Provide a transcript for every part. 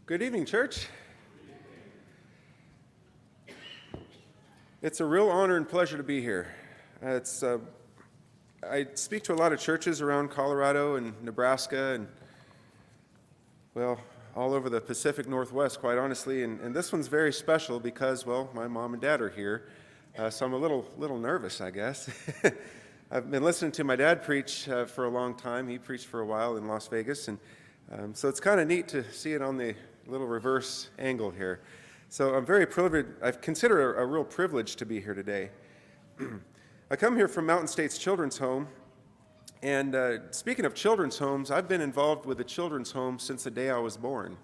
Good evening, church. It's a real honor and pleasure to be here. I speak to a lot of churches around Colorado and Nebraska and, well, all over the Pacific Northwest, quite honestly. And this one's very special because, well, my mom and dad are here. So I'm a little nervous, I guess. I've been listening to my dad preach for a long time. He preached for a while in Las Vegas. And so it's kind of neat to see it on the little reverse angle here. So I'm very privileged. I consider it a real privilege to be here today. I come here from Mountain States Children's Home, and speaking of children's homes, I've been involved with the children's home since the day I was born.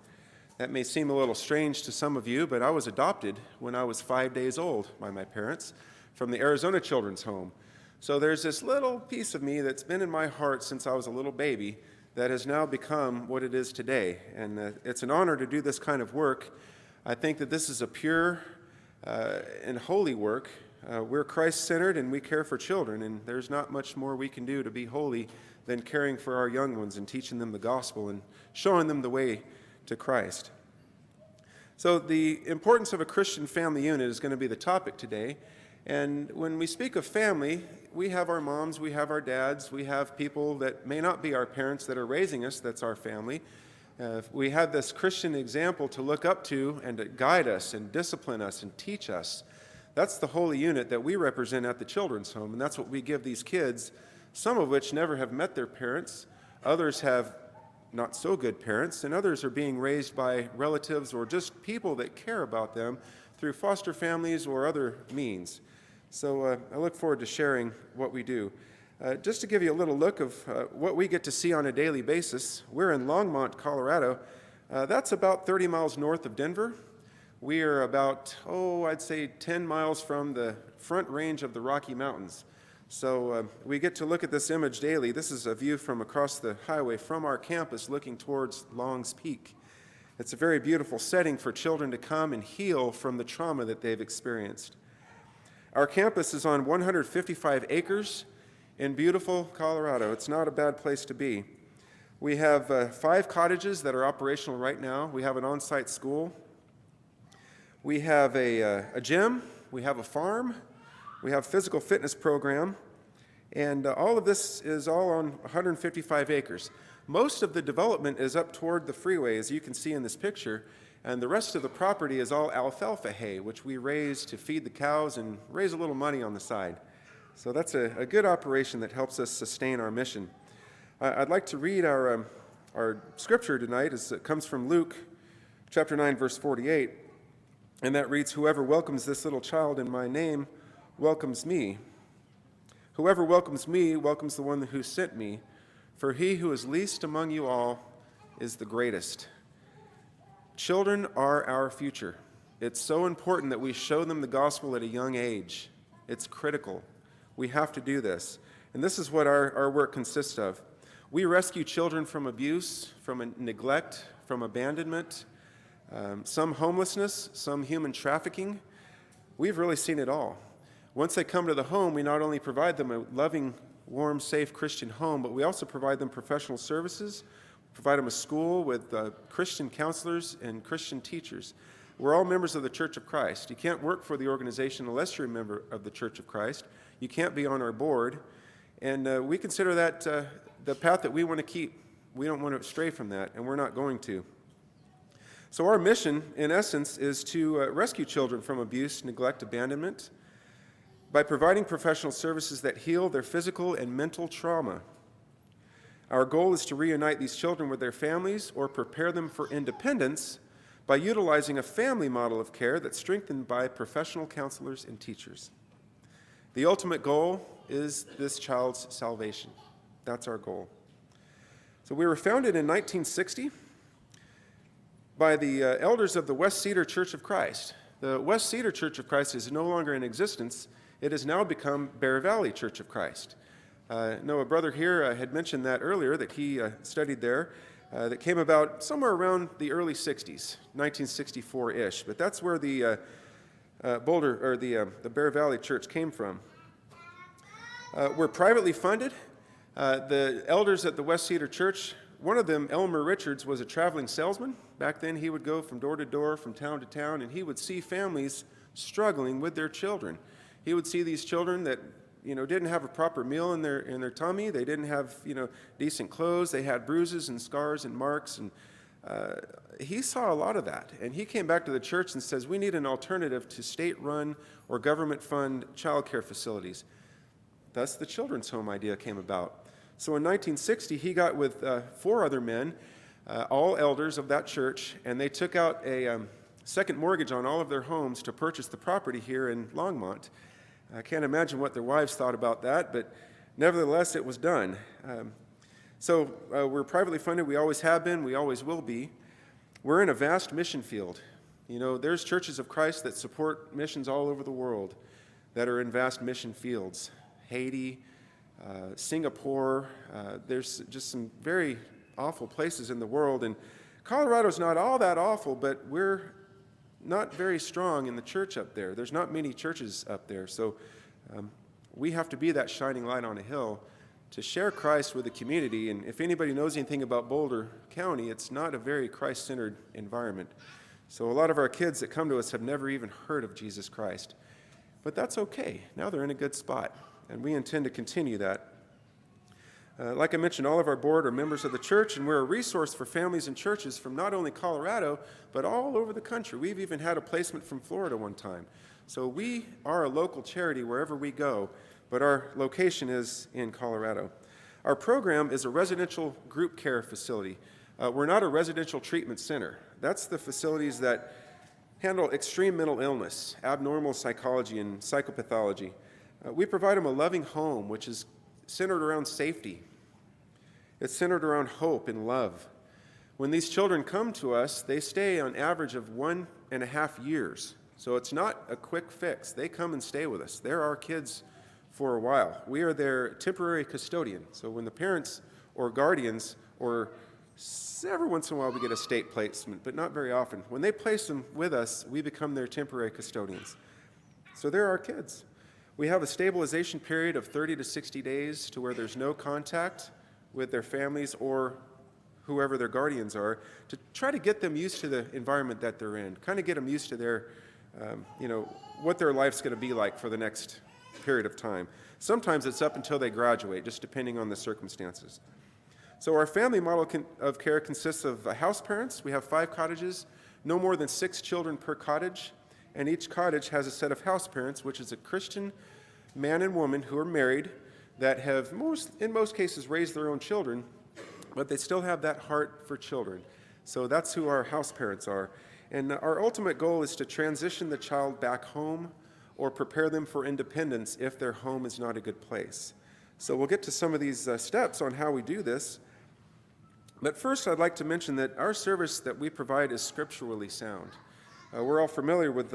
That may seem a little strange to some of you, but I was adopted when I was 5 days old by my parents from the Arizona Children's Home. So there's this little piece of me that's been in my heart since I was a little baby that has now become what it is today. And it's an honor to do this kind of work. I think that this is a pure and holy work. We're Christ-centered and we care for children, and there's not much more we can do to be holy than caring for our young ones and teaching them the gospel and showing them the way to Christ. So the importance of a Christian family unit is going to be the topic today. And when we speak of family, we have our moms, we have our dads, we have people that may not be our parents that are raising us, that's our family. We have this Christian example to look up to and to guide us and discipline us and teach us. That's the holy unit that we represent at the children's home, and that's what we give these kids, some of which never have met their parents, others have not so good parents, and others are being raised by relatives or just people that care about them through foster families or other means. So I look forward to sharing what we do. Just to give you a little look of what we get to see on a daily basis, we're in Longmont, Colorado. That's about 30 miles north of Denver. We are about, I'd say 10 miles from the front range of the Rocky Mountains. So we get to look at this image daily. This is a view from across the highway from our campus looking towards Long's Peak. It's a very beautiful setting for children to come and heal from the trauma that they've experienced. Our campus is on 155 acres in beautiful Colorado. It's not a bad place to be. We have 5 cottages that are operational right now. We have an on-site school. We have a gym. We have a farm. We have a physical fitness program. And all of this is all on 155 acres. Most of the development is up toward the freeway, as you can see in this picture. And the rest of the property is all alfalfa hay, which we raise to feed the cows and raise a little money on the side. So that's a good operation that helps us sustain our mission. I'd like to read our scripture tonight. It comes from Luke chapter 9, verse 48. And that reads, "Whoever welcomes this little child in my name welcomes me. Whoever welcomes me welcomes the one who sent me. For he who is least among you all is the greatest." Children are our future. It's so important that we show them the gospel at a young age. It's critical. We have to do this. And this is what our work consists of. We rescue children from abuse, from neglect, from abandonment, some homelessness, some human trafficking. We've really seen it all. Once they come to the home, we not only provide them a loving, warm, safe Christian home, but we also provide them professional services, provide them a school with Christian counselors and Christian teachers. We're all members of the Church of Christ. You can't work for the organization unless you're a member of the Church of Christ. You can't be on our board. And we consider that the path that we want to keep. We don't want to stray from that, and we're not going to. So our mission, in essence, is to rescue children from abuse, neglect, abandonment by providing professional services that heal their physical and mental trauma. Our goal is to reunite these children with their families or prepare them for independence by utilizing a family model of care that's strengthened by professional counselors and teachers. The ultimate goal is this child's salvation. That's our goal. So we were founded in 1960 by the elders of the West Cedar Church of Christ. The West Cedar Church of Christ is no longer in existence. It has now become Bear Valley Church of Christ. I know a brother here had mentioned that earlier, that he studied there, that came about somewhere around the early 60s, 1964-ish. But that's where the Bear Valley Church came from. We're privately funded. The elders at the West Cedar Church one of them, Elmer Richards, was a traveling salesman. Back then, he would go from door to door, from town to town, and he would see families struggling with their children. He would see these children that didn't have a proper meal in their tummy. They didn't have decent clothes. They had bruises and scars and marks, and he saw a lot of that. And he came back to the church and says, we need an alternative to state-run or government-fund child care facilities. Thus, the children's home idea came about. So in 1960, he got with 4 other men, all elders of that church, and they took out a second mortgage on all of their homes to purchase the property here in Longmont. I can't imagine what their wives thought about that, but nevertheless, it was done. So we're privately funded. We always have been. We always will be. We're in a vast mission field. There's churches of Christ that support missions all over the world that are in vast mission fields. Haiti, Singapore, there's just some very awful places in the world. And Colorado's not all that awful, but we're not very strong in the church up there. There's not many churches up there. So we have to be that shining light on a hill to share Christ with the community. And if anybody knows anything about Boulder County, it's not a very Christ-centered environment. So a lot of our kids that come to us have never even heard of Jesus Christ. But that's okay. Now they're in a good spot, and we intend to continue that. Like I mentioned, all of our board are members of the church, and we're a resource for families and churches from not only Colorado, but all over the country. We've even had a placement from Florida one time. So we are a local charity wherever we go, but our location is in Colorado. Our program is a residential group care facility. We're not a residential treatment center. That's the facilities that handle extreme mental illness, abnormal psychology, and psychopathology. We provide them a loving home, which is centered around safety. It's centered around hope and love. When these children come to us, they stay on average of 1.5 years. So it's not a quick fix. They come and stay with us. They're our kids for a while. We are their temporary custodian. So when the parents or guardians, or every once in a while we get a state placement, but not very often, when they place them with us, we become their temporary custodians. So they're our kids. We have a stabilization period of 30 to 60 days to where there's no contact with their families or whoever their guardians are, to try to get them used to the environment that they're in, kind of get them used to their, what their life's going to be like for the next period of time. Sometimes it's up until they graduate, just depending on the circumstances. So our family model of care consists of house parents. We have 5 cottages, no more than 6 children per cottage, and each cottage has a set of house parents, which is a Christian man and woman who are married that have, in most cases, raised their own children, but they still have that heart for children. So that's who our house parents are. And our ultimate goal is to transition the child back home or prepare them for independence if their home is not a good place. So we'll get to some of these steps on how we do this. But first, I'd like to mention that our service that we provide is scripturally sound. We're all familiar with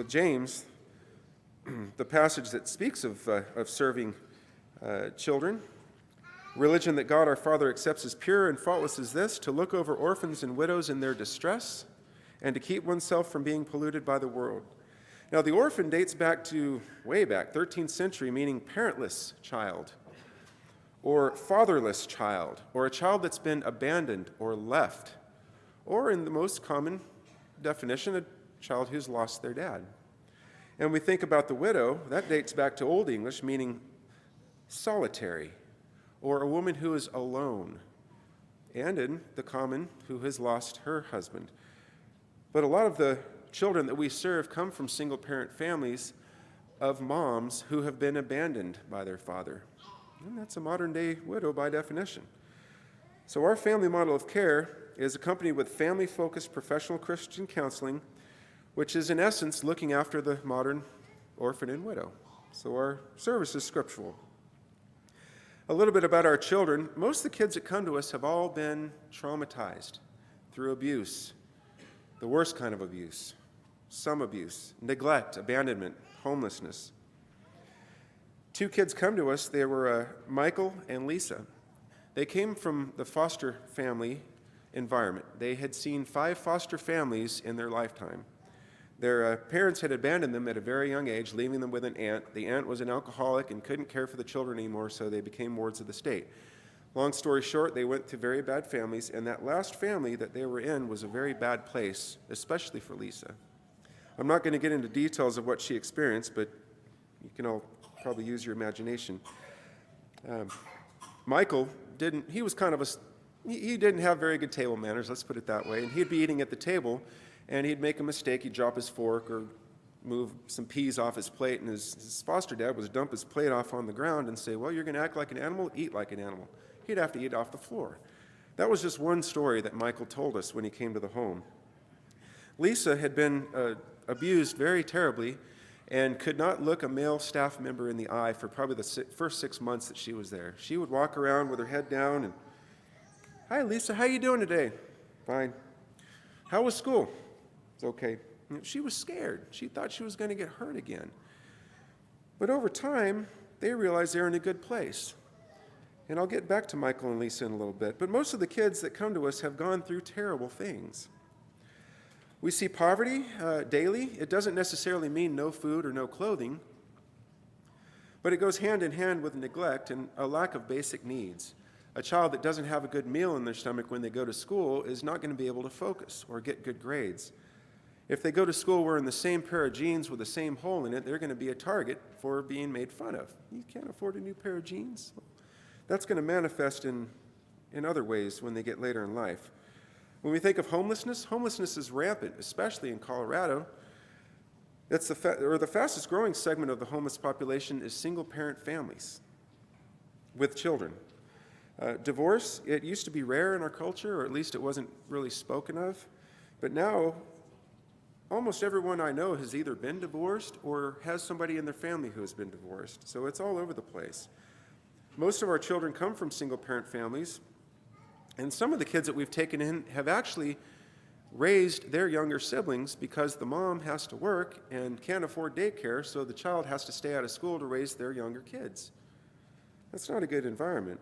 James, the passage that speaks of serving children. Religion that God our Father accepts as pure and faultless is this: to look over orphans and widows in their distress, and to keep oneself from being polluted by the world. Now, the orphan dates back to way back, 13th century, meaning parentless child, or fatherless child, or a child that's been abandoned or left, or in the most common definition, a child who's lost their dad. And we think about the widow, that dates back to Old English, meaning solitary, or a woman who is alone, and in the common, who has lost her husband. But a lot of the children that we serve come from single-parent families of moms who have been abandoned by their father. And that's a modern-day widow by definition. So our family model of care is accompanied with family-focused professional Christian counseling, which is in essence looking after the modern orphan and widow. So our service is scriptural. A little bit about our children. Most of the kids that come to us have all been traumatized through abuse, the worst kind of abuse, some abuse, neglect, abandonment, homelessness. 2 kids come to us. They were Michael and Lisa. They came from the foster family environment. They had seen 5 foster families in their lifetime. Their parents had abandoned them at a very young age, leaving them with an aunt. The aunt was an alcoholic and couldn't care for the children anymore, so they became wards of the state. Long story short, they went to very bad families, and that last family that they were in was a very bad place, especially for Lisa. I'm not going to get into details of what she experienced, but you can all probably use your imagination. Michael he was kind of he didn't have very good table manners, let's put it that way, and he'd be eating at the table, and he'd make a mistake, he'd drop his fork or move some peas off his plate, and his foster dad would dump his plate off on the ground and say, well, you're going to act like an animal, eat like an animal. He'd have to eat off the floor. That was just one story that Michael told us when he came to the home. Lisa had been abused very terribly and could not look a male staff member in the eye for probably the first 6 months that she was there. She would walk around with her head down and, hi, Lisa, how you doing today? Fine. How was school? It's okay. She was scared. She thought she was going to get hurt again. But over time, they realized they're in a good place. And I'll get back to Michael and Lisa in a little bit. But most of the kids that come to us have gone through terrible things. We see poverty daily. It doesn't necessarily mean no food or no clothing, but it goes hand in hand with neglect and a lack of basic needs. A child that doesn't have a good meal in their stomach when they go to school is not going to be able to focus or get good grades. If they go to school wearing the same pair of jeans with the same hole in it, they're going to be a target for being made fun of. You can't afford a new pair of jeans? That's going to manifest in other ways when they get later in life. When we think of homelessness is rampant, especially in Colorado. It's the fastest growing segment of the homeless population is single-parent families with children. Divorce, it used to be rare in our culture, or at least it wasn't really spoken of. But now, almost everyone I know has either been divorced or has somebody in their family who has been divorced. So it's all over the place. Most of our children come from single-parent families, and some of the kids that we've taken in have actually raised their younger siblings because the mom has to work and can't afford daycare, so the child has to stay out of school to raise their younger kids. That's not a good environment.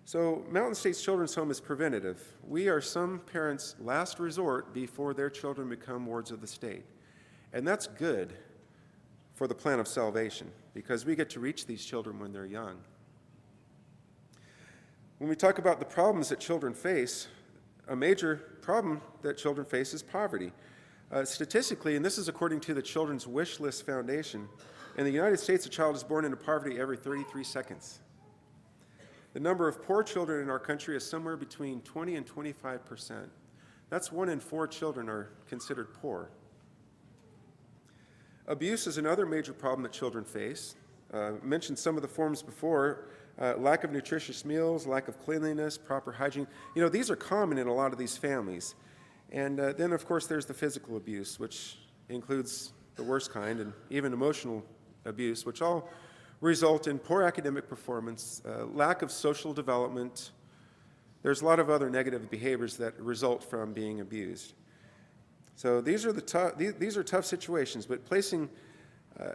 So Mountain States Children's Home is preventative. We are some parents' last resort before their children become wards of the state. And that's good for the plan of salvation because we get to reach these children when they're young. When we talk about the problems that children face, a major problem that children face is poverty. Statistically, and this is according to the Children's Wish List Foundation, in the United States, a child is born into poverty every 33 seconds. The number of poor children in our country is somewhere between 20 and 25%. That's 1 in 4 children are considered poor. Abuse is another major problem that children face. I mentioned some of the forms before. Lack of nutritious meals, lack of cleanliness, proper hygiene. These are common in a lot of these families. And then, of course, there's the physical abuse, which includes the worst kind, and even emotional abuse, which all result in poor academic performance, lack of social development. There's a lot of other negative behaviors that result from being abused. So these are tough situations, but placing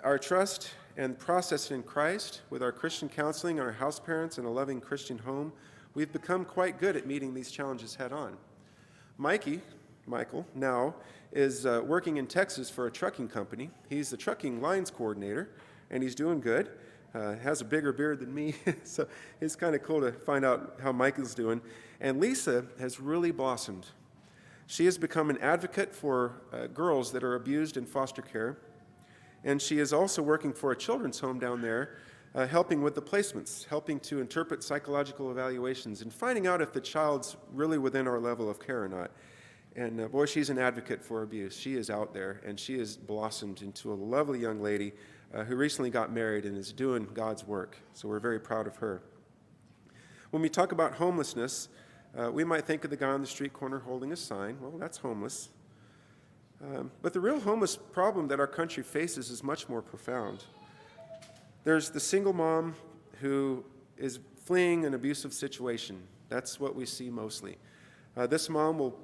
our trust and process in Christ with our Christian counseling, our house parents, and a loving Christian home, we've become quite good at meeting these challenges head on. Michael, now is working in Texas for a trucking company. He's the trucking lines coordinator, and he's doing good. Has a bigger beard than me, so it's kind of cool to find out how Michael's doing. And Lisa has really blossomed. She has become an advocate for girls that are abused in foster care. And she is also working for a children's home down there, helping with the placements, helping to interpret psychological evaluations, and finding out if the child's really within our level of care or not. And boy, she's an advocate for abuse. She is out there, and she has blossomed into a lovely young lady who recently got married and is doing God's work. So we're very proud of her. When we talk about homelessness, we might think of the guy on the street corner holding a sign. Well, that's homeless. But the real homeless problem that our country faces is much more profound. There's the single mom who is fleeing an abusive situation. That's what we see mostly. This mom will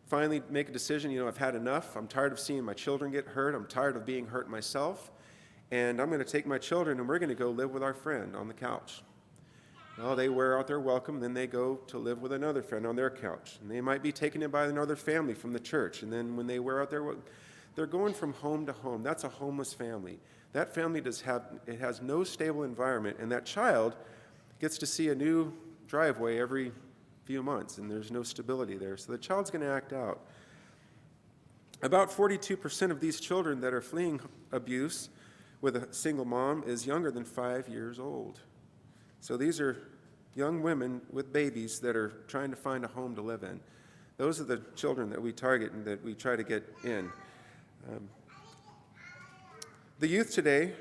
finally make a decision, I've had enough. I'm tired of seeing my children get hurt. I'm tired of being hurt myself. And I'm going to take my children and we're going to go live with our friend on the couch. Well, they wear out their welcome, then they go to live with another friend on their couch. And they might be taken in by another family from the church. And then when they wear out they're going from home to home. That's a homeless family. That family has no stable environment, and that child gets to see a new driveway every few months, and there's no stability there. So the child's going to act out. About 42% of these children that are fleeing abuse with a single mom is younger than 5 years old. So these are young women with babies that are trying to find a home to live in. Those are the children that we target and that we try to get in. The youth today,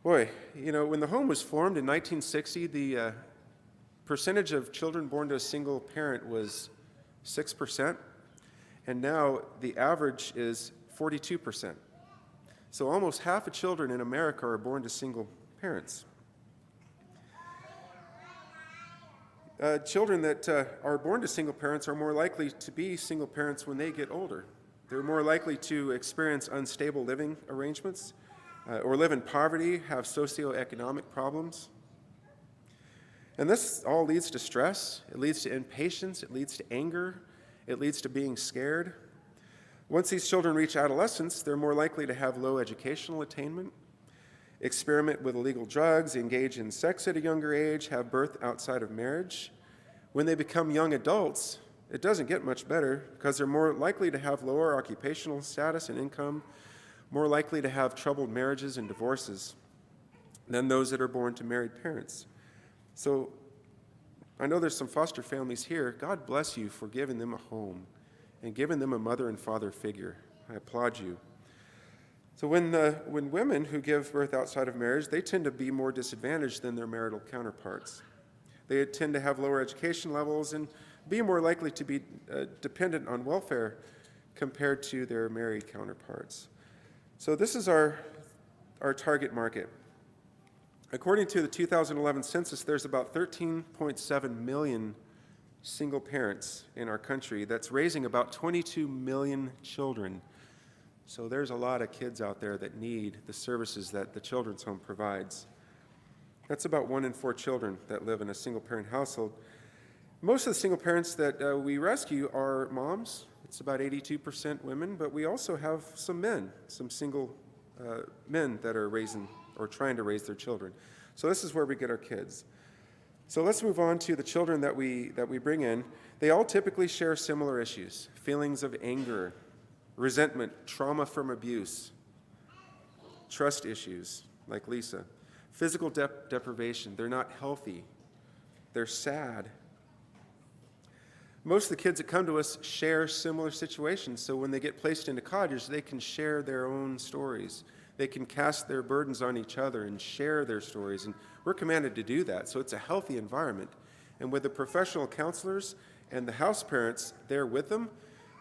boy, when the home was formed in 1960, the percentage of children born to a single parent was 6%, and now the average is 42%. So almost half of children in America are born to single parents. Children that are born to single parents are more likely to be single parents when they get older. They're more likely to experience unstable living arrangements or live in poverty, have socioeconomic problems. And this all leads to stress, it leads to impatience, it leads to anger, it leads to being scared. Once these children reach adolescence, they're more likely to have low educational attainment, experiment with illegal drugs, engage in sex at a younger age, have birth outside of marriage. When they become young adults, it doesn't get much better because they're more likely to have lower occupational status and income, more likely to have troubled marriages and divorces than those that are born to married parents. So I know there's some foster families here. God bless you for giving them a home and giving them a mother and father figure. I applaud you. So when women who give birth outside of marriage, they tend to be more disadvantaged than their marital counterparts. They tend to have lower education levels and be more likely to be dependent on welfare compared to their married counterparts. So this is our target market. According to the 2011 census, there's about 13.7 million single parents in our country that's raising about 22 million children. So there's a lot of kids out there that need the services that the Children's Home provides. That's about 1 in 4 children that live in a single-parent household. Most of the single parents that we rescue are moms. It's about 82% women, but we also have some men, some single men that are raising or trying to raise their children. So this is where we get our kids. So let's move on to the children that we bring in. They all typically share similar issues: feelings of anger, resentment, trauma from abuse, trust issues, like Lisa, physical deprivation. They're not healthy. They're sad. Most of the kids that come to us share similar situations, so when they get placed into cottages, they can share their own stories. They can cast their burdens on each other and share their stories, and we're commanded to do that, so it's a healthy environment. And with the professional counselors and the house parents there with them,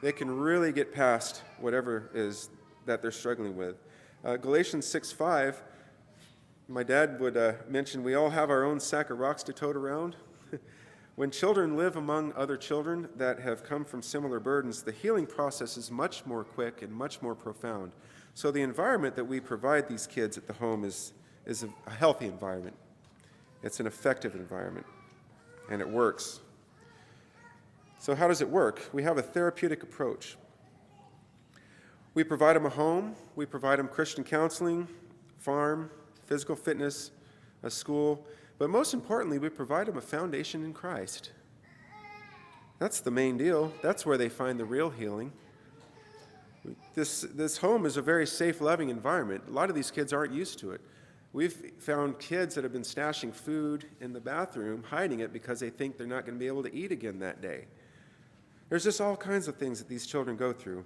they can really get past whatever is that they're struggling with. Galatians 6:5, my dad would mention, we all have our own sack of rocks to tote around. When children live among other children that have come from similar burdens, the healing process is much more quick and much more profound. So the environment that we provide these kids at the home is a healthy environment. It's an effective environment, and it works. So how does it work? We have a therapeutic approach. We provide them a home, we provide them Christian counseling, farm, physical fitness, a school, but most importantly, we provide them a foundation in Christ. That's the main deal. That's where they find the real healing. This home is a very safe, loving environment. A lot of these kids aren't used to it. We've found kids that have been stashing food in the bathroom, hiding it because they think they're not going to be able to eat again that day. There's just all kinds of things that these children go through.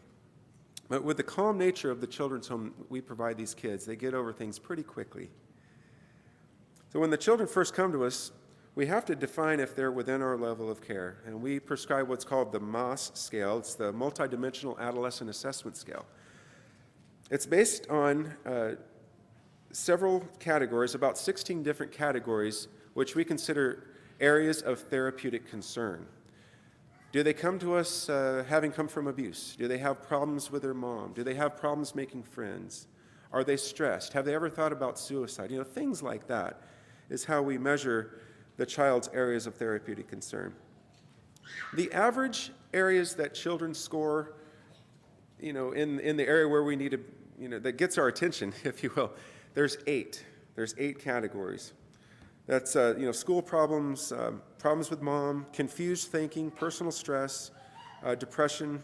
But with the calm nature of the children's home we provide these kids, they get over things pretty quickly. So when the children first come to us, we have to define if they're within our level of care. And we prescribe what's called the MAS scale. It's the Multidimensional Adolescent Assessment Scale. It's based on several categories, about 16 different categories, which we consider areas of therapeutic concern. Do they come to us having come from abuse? Do they have problems with their mom? Do they have problems making friends? Are they stressed? Have they ever thought about suicide? Things like that is how we measure the child's areas of therapeutic concern. The average areas that children score, in the area where we need to, that gets our attention, if you will, there's 8. There's 8 categories. That's school problems, problems with mom, confused thinking, personal stress, depression,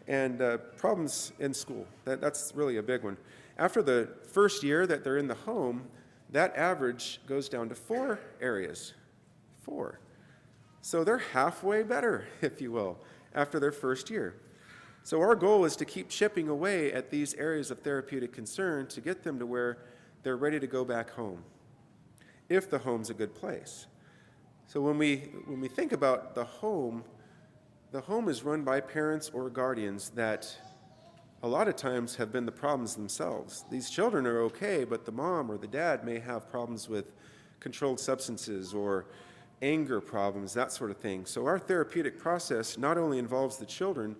and problems in school. That's really a big one. After the first year that they're in the home, that average goes down to 4 areas. 4. So they're halfway better, if you will, after their first year. So our goal is to keep chipping away at these areas of therapeutic concern to get them to where they're ready to go back home, if the home's a good place. So when we think about the home is run by parents or guardians that a lot of times have been the problems themselves. These children are okay, but the mom or the dad may have problems with controlled substances or anger problems, that sort of thing. So our therapeutic process not only involves the children,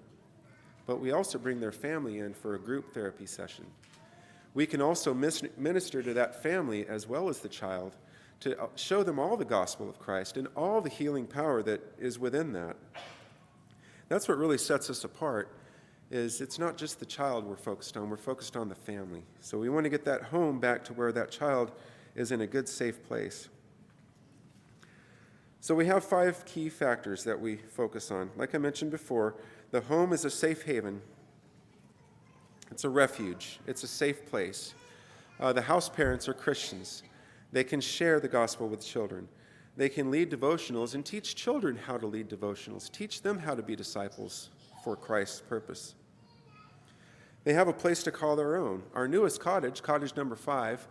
but we also bring their family in for a group therapy session. We can also minister to that family as well as the child to show them all the gospel of Christ and all the healing power that is within that. That's what really sets us apart, is it's not just the child we're focused on the family. So we want to get that home back to where that child is in a good, safe place. So we have 5 key factors that we focus on. Like I mentioned before, the home is a safe haven. It's a refuge. It's a safe place. The house parents are Christians. They can share the gospel with children. They can lead devotionals and teach children how to lead devotionals, teach them how to be disciples for Christ's purpose. They have a place to call their own. Our newest cottage, cottage number 5,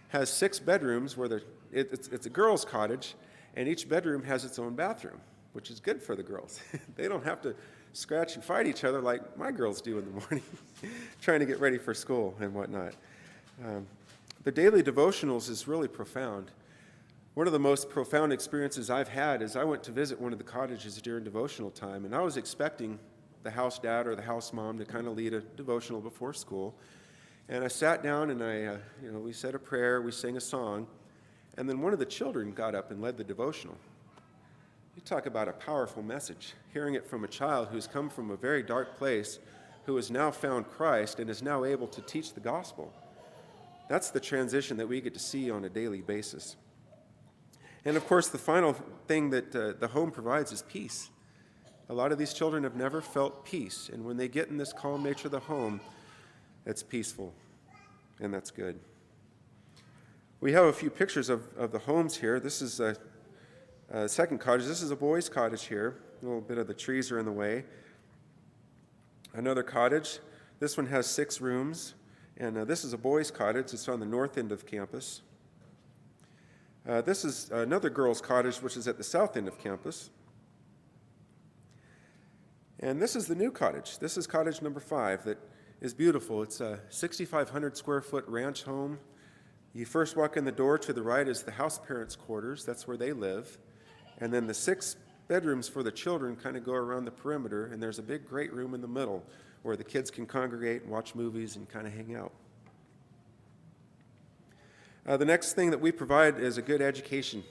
has 6 bedrooms where it's a girls' cottage, and each bedroom has its own bathroom, which is good for the girls. They don't have to scratch and fight each other like my girls do in the morning, trying to get ready for school and whatnot. The daily devotionals is really profound. One of the most profound experiences I've had is I went to visit one of the cottages during devotional time, and I was expecting the house dad or the house mom to kind of lead a devotional before school. And I sat down and we said a prayer, we sang a song, and then one of the children got up and led the devotional. You talk about a powerful message, hearing it from a child who's come from a very dark place, who has now found Christ and is now able to teach the gospel. That's the transition that we get to see on a daily basis. And of course, the final thing that the home provides is peace. A lot of these children have never felt peace, and when they get in this calm nature of the home, it's peaceful, and that's good. We have a few pictures of the homes here. This is a second cottage. This is a boys' cottage here. A little bit of the trees are in the way. Another cottage. This one has 6 rooms, and this is a boys' cottage. It's on the north end of campus. This is another girls' cottage, which is at the south end of campus. And this is the new cottage. This is cottage number 5 that is beautiful. It's a 6,500 square foot ranch home. You first walk in the door, to the right is the house parents' quarters. That's where they live. And then the 6 bedrooms for the children kind of go around the perimeter, and there's a big great room in the middle where the kids can congregate and watch movies and kind of hang out. The next thing that we provide is a good education.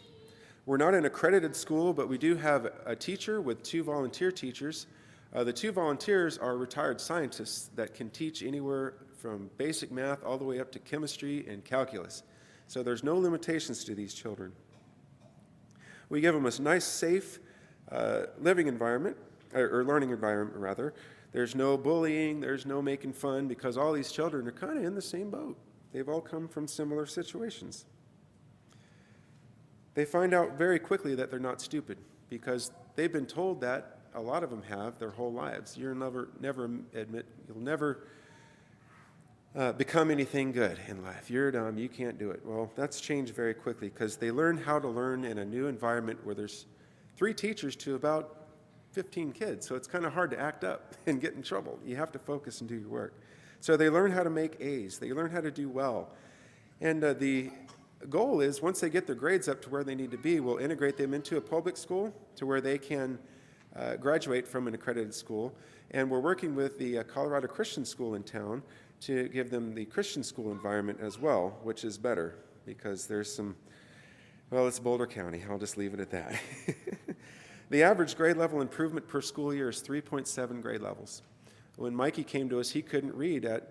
We're not an accredited school, but we do have a teacher with 2 volunteer teachers. The 2 volunteers are retired scientists that can teach anywhere from basic math all the way up to chemistry and calculus. So there's no limitations to these children. We give them a nice, safe living environment, or learning environment, rather. There's no bullying, there's no making fun, because all these children are kind of in the same boat. They've all come from similar situations. They find out very quickly that they're not stupid, because they've been told that. A lot of them have their whole lives. You'll never become anything good in life. You're dumb, you can't do it. Well, that's changed very quickly, because they learn how to learn in a new environment where there's 3 teachers to about 15 kids, so it's kind of hard to act up and get in trouble. You have to focus and do your work. So they learn how to make A's. They learn how to do well. And the goal is, once they get their grades up to where they need to be, we'll integrate them into a public school to where they can graduate from an accredited school. And we're working with the Colorado Christian School in town to give them the Christian school environment as well, which is better, because there's some, well, it's Boulder County. I'll just leave it at that. The average grade level improvement per school year is 3.7 grade levels. When Mikey came to us, he couldn't read at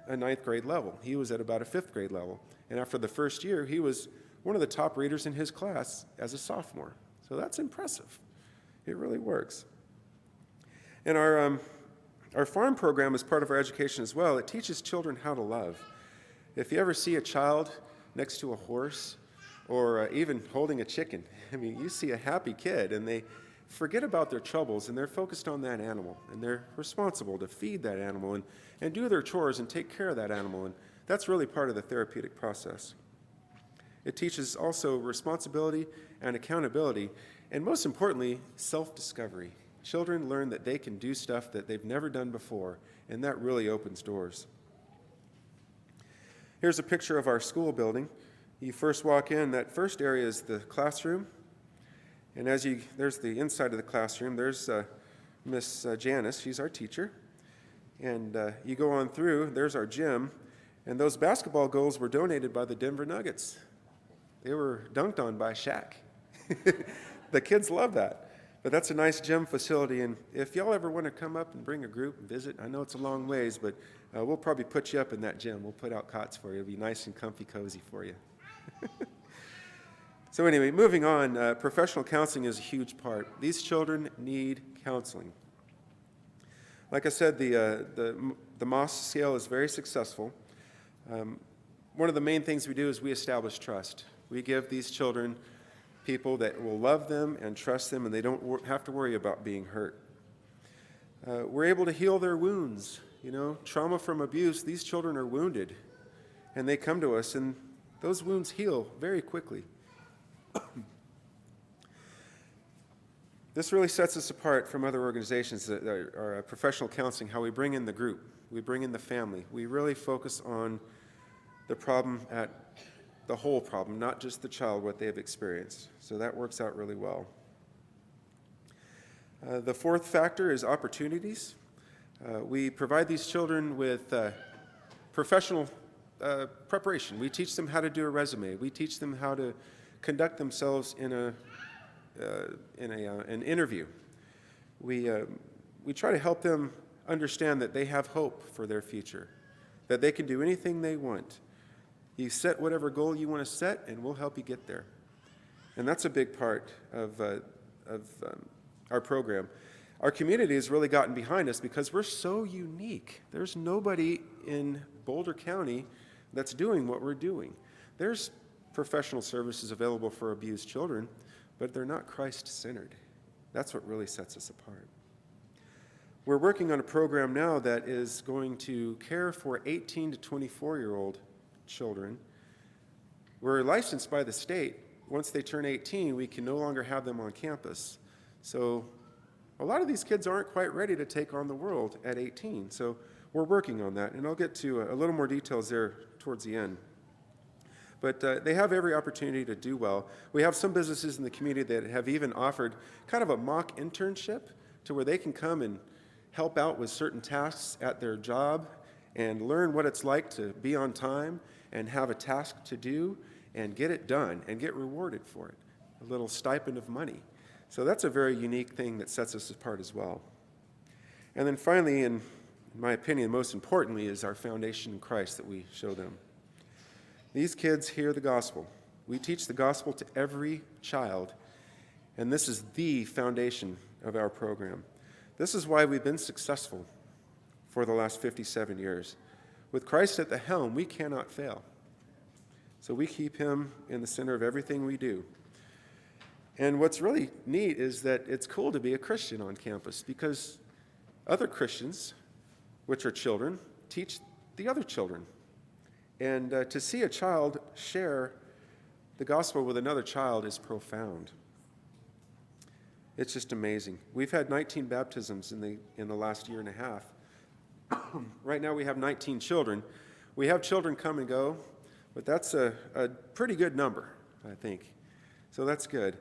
a 9th grade level. He was at about a 5th grade level. And after the first year, he was one of the top readers in his class as a sophomore. So that's impressive. It really works. And our farm program is part of our education as well. It teaches children how to love. If you ever see a child next to a horse or even holding a chicken, I mean, you see a happy kid and they forget about their troubles and they're focused on that animal and they're responsible to feed that animal and do their chores and take care of that animal. And that's really part of the therapeutic process. It teaches also responsibility and accountability, and most importantly, self-discovery. Children learn that they can do stuff that they've never done before, and that really opens doors. Here's a picture of our school building. You first walk in, that first area is the classroom, and there's the inside of the classroom. There's Miss Janice, she's our teacher, and you go on through, there's our gym, and those basketball goals were donated by the Denver Nuggets. They were dunked on by Shaq. The kids love that. But that's a nice gym facility, and if y'all ever want to come up and bring a group and visit, I know it's a long ways, but we'll probably put you up in that gym. We'll put out cots for you. It'll be nice and comfy, cozy for you. So anyway, moving on, professional counseling is a huge part. These children need counseling. Like I said, the Moss scale is very successful. One of the main things we do is we establish trust. We give these children people that will love them and trust them, and they don't have to worry about being hurt. We're able to heal their wounds. You know, trauma from abuse, these children are wounded, and they come to us, and those wounds heal very quickly. This really sets us apart from other organizations that are professional counseling, how we bring in the group, we bring in the family. We really focus on the problem at the whole problem, not just the child, what they have experienced. So that works out really well. The fourth factor is opportunities. We provide these children with professional preparation. We teach them how to do a resume. We teach them how to conduct themselves in an interview. We try to help them understand that they have hope for their future, that they can do anything they want. You set whatever goal you want to set, and we'll help you get there. And that's a big part of our program. Our community has really gotten behind us because we're so unique. There's nobody in Boulder County that's doing what we're doing. There's professional services available for abused children, but they're not Christ-centered. That's what really sets us apart. We're working on a program now that is going to care for 18 to 24-year-old children. We're licensed by the state. Once they turn 18, we can no longer have them on campus. So a lot of these kids aren't quite ready to take on the world at 18. So we're working on that, and I'll get to a little more details there towards the end. But they have every opportunity to do well. We have some businesses in the community that have even offered kind of a mock internship to where they can come and help out with certain tasks at their job and learn what it's like to be on time and have a task to do and get it done and get rewarded for it, a little stipend of money. So that's a very unique thing that sets us apart as well. And then finally, in my opinion, most importantly, is our foundation in Christ that we show them. These kids hear the gospel. We teach the gospel to every child, and this is the foundation of our program. This is why we've been successful for the last 57 years. With Christ at the helm, we cannot fail. So we keep him in the center of everything we do. And what's really neat is that it's cool to be a Christian on campus because other Christians, which are children, teach the other children. And to see a child share the gospel with another child is profound. It's just amazing. We've had 19 baptisms in the last year and a half. Right now we have 19 children. We have children come and go, but that's a pretty good number, I think. So that's good.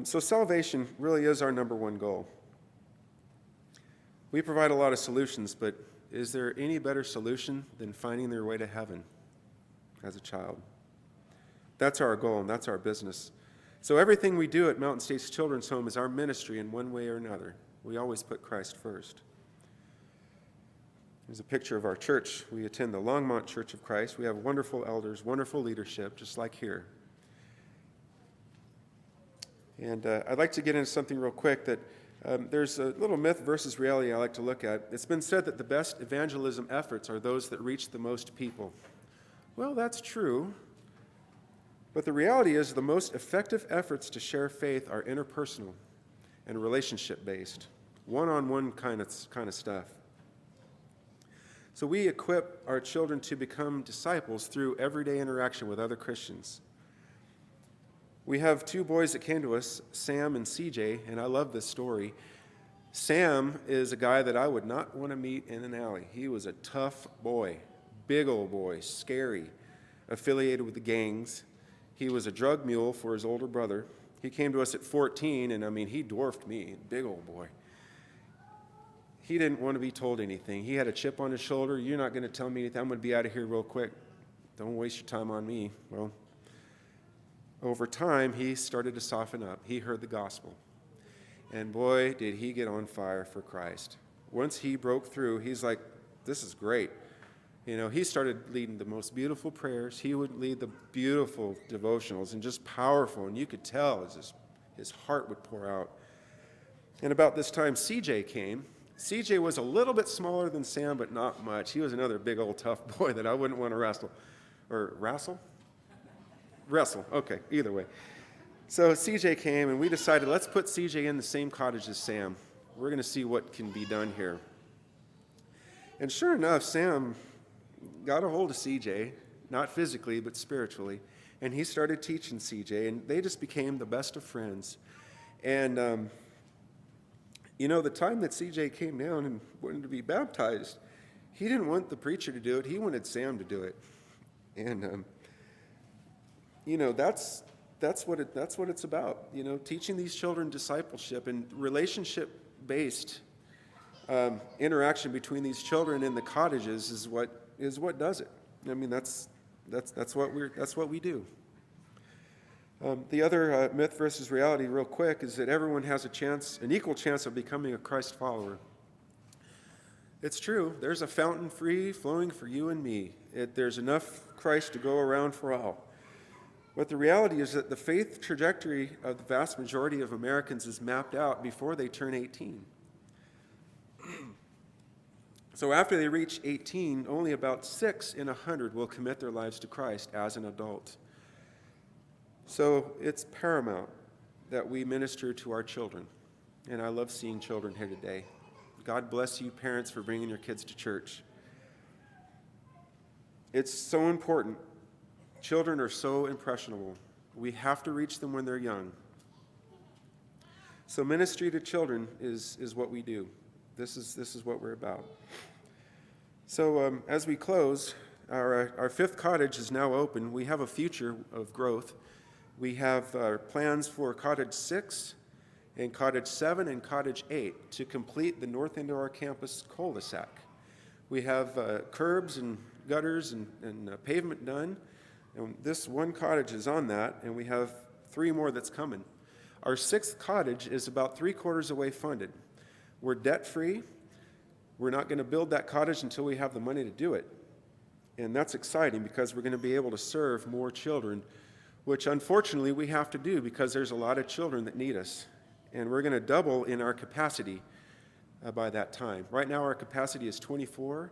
So salvation really is our number one goal. We provide a lot of solutions, but is there any better solution than finding their way to heaven as a child? That's our goal, and that's our business. So everything we do at Mountain States Children's Home is our ministry in one way or another. We always put Christ first. Here's a picture of our church. We attend the Longmont Church of Christ. We have wonderful elders, wonderful leadership, just like here. And I'd like to get into something real quick that there's a little myth versus reality I like to look at. It's been said that the best evangelism efforts are those that reach the most people. Well, that's true. But the reality is the most effective efforts to share faith are interpersonal and relationship-based, one-on-one kind of stuff. So we equip our children to become disciples through everyday interaction with other Christians. We have two boys that came to us, Sam and CJ, and I love this story. Sam is a guy that I would not want to meet in an alley. He was a tough boy, big old boy, scary, affiliated with the gangs. He was a drug mule for his older brother. He came to us at 14, and he dwarfed me, big old boy. He didn't want to be told anything. He had a chip on his shoulder. You're not going to tell me anything. I'm going to be out of here real quick. Don't waste your time on me. Well, over time, he started to soften up. He heard the gospel. And boy, did he get on fire for Christ. Once he broke through, he's like, this is great. He started leading the most beautiful prayers. He would lead the beautiful devotionals and just powerful. And you could tell as his heart would pour out. And about this time, CJ came. CJ was a little bit smaller than Sam, but not much. He was another big old tough boy that I wouldn't want to wrestle. Or wrestle? Wrestle. Okay, either way. So CJ came, and we decided, let's put CJ in the same cottage as Sam. We're going to see what can be done here. And sure enough, Sam got a hold of CJ, not physically, but spiritually, and he started teaching CJ, and they just became the best of friends. And, the time that CJ came down and wanted to be baptized, he didn't want the preacher to do it. He wanted Sam to do it. And, that's what it's about, teaching these children discipleship and relationship-based interaction between these children in the cottages is what does it. That's what we do. The other myth versus reality, real quick, is that everyone has an equal chance of becoming a Christ follower. It's true. There's a fountain free flowing for you and me. There's enough Christ to go around for all. But the reality is that the faith trajectory of the vast majority of Americans is mapped out before they turn 18. So after they reach 18, only about 6 in 100 will commit their lives to Christ as an adult. So it's paramount that we minister to our children. And I love seeing children here today. God bless you, parents, for bringing your kids to church. It's so important. Children are so impressionable. We have to reach them when they're young. So ministry to children is what we do. This is what we're about. So as we close, our fifth cottage is now open. We have a future of growth. We have plans for Cottage 6 and Cottage 7 and Cottage 8 to complete the north end of our campus cul-de-sac. We have curbs and gutters and pavement done. And this one cottage is on that, and we have 3 more that's coming. Our 6th cottage is about 3/4 away funded. We're debt-free. We're not going to build that cottage until we have the money to do it. And that's exciting because we're going to be able to serve more children, which unfortunately we have to do because there's a lot of children that need us. And we're going to double in our capacity by that time. Right now our capacity is 24,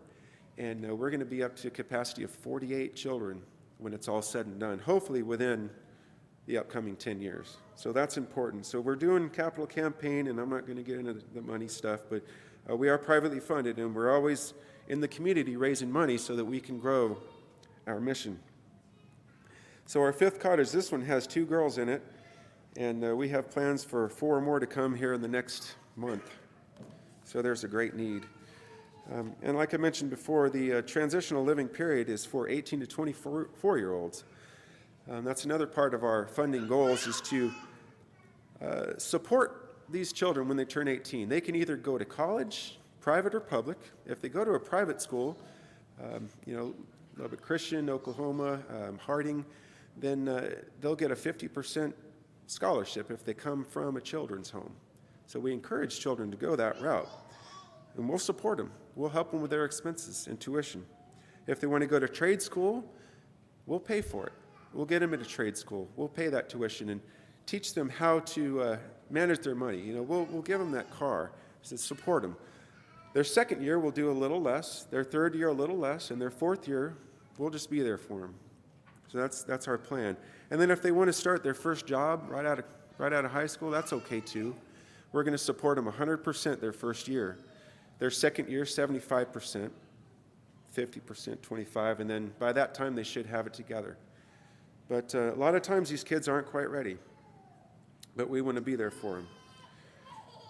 and we're going to be up to a capacity of 48 children when it's all said and done, hopefully within the upcoming 10 years. So that's important. So we're doing capital campaign, and I'm not going to get into the money stuff, but we are privately funded, and we're always in the community raising money so that we can grow our mission. So our 5th cottage, this one has 2 girls in it, and we have plans for 4 more to come here in the next month. So there's a great need. And like I mentioned before, the transitional living period is for 18 to 24-year-olds. That's another part of our funding goals is to support these children when they turn 18. They can either go to college, private or public. If they go to a private school, Lubbock Christian, Oklahoma, Harding, then they'll get a 50% scholarship if they come from a children's home. So we encourage children to go that route. And we'll support them. We'll help them with their expenses and tuition. If they want to go to trade school, we'll pay for it. We'll get them into trade school. We'll pay that tuition. And teach them how to manage their money. You know, we'll give them that car to support them. Their second year, we'll do a little less. Their third year, a little less. And their fourth year, we'll just be there for them. So that's our plan. And then if they want to start their first job right out of high school, that's okay too. We're going to support them 100% their first year. Their second year, 75%, 50%, 25%, and then by that time they should have it together. But a lot of times these kids aren't quite ready, but we want to be there for them.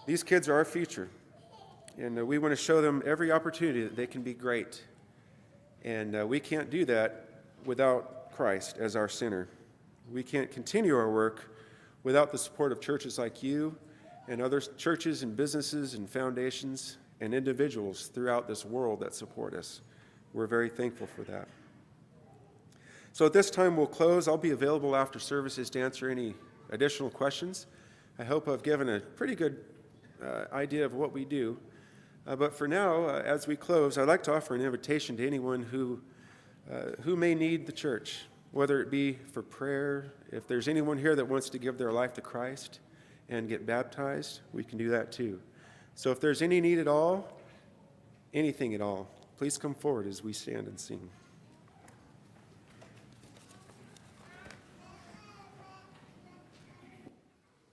These kids are our future, and we want to show them every opportunity that they can be great. And we can't do that without Christ as our center. We can't continue our work without the support of churches like you and other churches and businesses and foundations and individuals throughout this world that support us. We're very thankful for that. So at this time, we'll close. I'll be available after services to answer any additional questions. I hope I've given a pretty good idea of what we do. But for now, as we close, I'd like to offer an invitation to anyone who may need the church, whether it be for prayer. If there's anyone here that wants to give their life to Christ and get baptized, we can do that too. So if there's any need at all, anything at all, please come forward as we stand and sing.